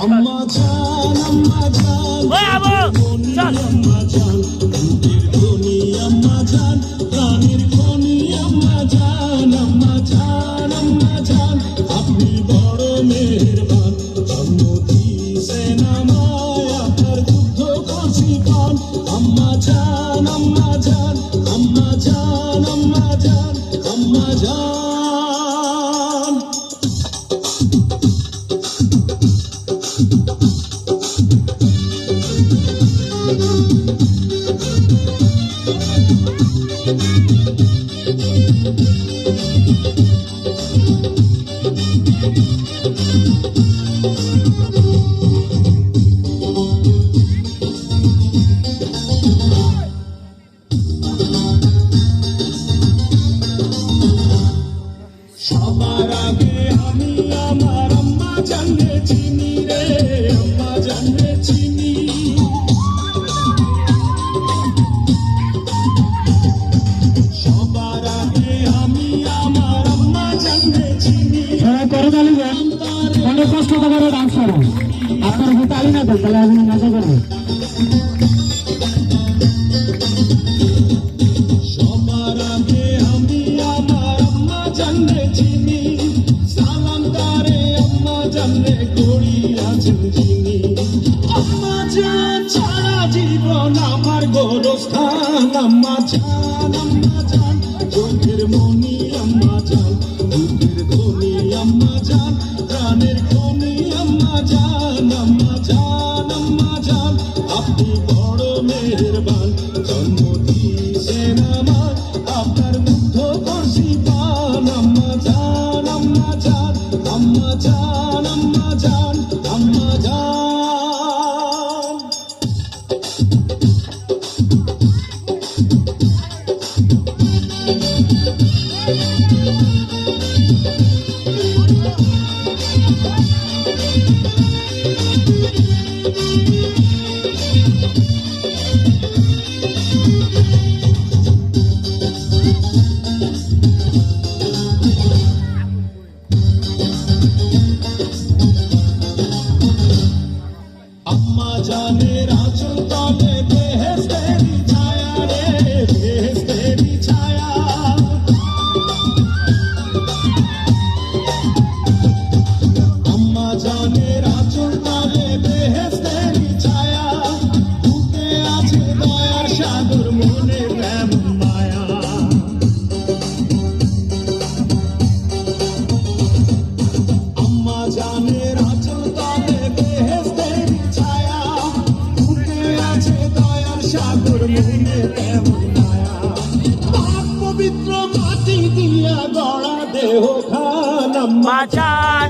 আম্মা জান আম্মা জান ওই আবো চল আম্মা জান দুধের খনি আম্মা জান প্রাণের খনি আম্মা জান আম্মা জান আম্মা জান আপনি বড় মেহেরবান জন্ম দিয়েছেন আমায় আপনার দুগ্ধ কষি পান আম্মা জান আম্মা জান আম্মা জান আম্মা জান আম্মা জান সবার আগে আমি আমার আম্মা জানলে চিনি রে আম্মা জানলে চিনি সবার আগে আমি আমার আম্মা জানলে চিনি করে তালি অনেক কষ্ট করে ডান্স করো আপনার কি তালি না তো তাহলে আপনি মজা করবেন সবার আগে আমি আমার আম্মা জানলে চিনি সালাম তারে আম্মা জানলে করি আছেন চিনি আম্মা জান সারা জীবন আমার গোরস্থান আম্মা জান চোখের মনি আম্মা জান দুধের খনি আম্মা জান প্রাণের খনি আম্মা জান আম্মা জান আম্মা জান আপনি বড় মেহেরবান জন্ম দিয়েছেন আমার আপনার মুগ্ধ কষি পান আম্মা জান আম্মা জান আম্মা জান আম্মা জান আম্মা জান আম্মা জানের আঁচল তলে বেহেশতেরি ছায়া রে বেহেশতেরি ছায়া আম্মা জানের আঁচল তলে বেহেশতেরি ছায়া বুকে আছে দয়ার সাগর মনে প্রেম মায়া আম্মা জানের আঁচল তলে বেহেশতেরি ছায়া বুকে আছে দয়ার সাগর মনে প্রেম মায়া পাক পবিত্র মাটি দিয়া গড়া দেহ খান আম্মা মাচান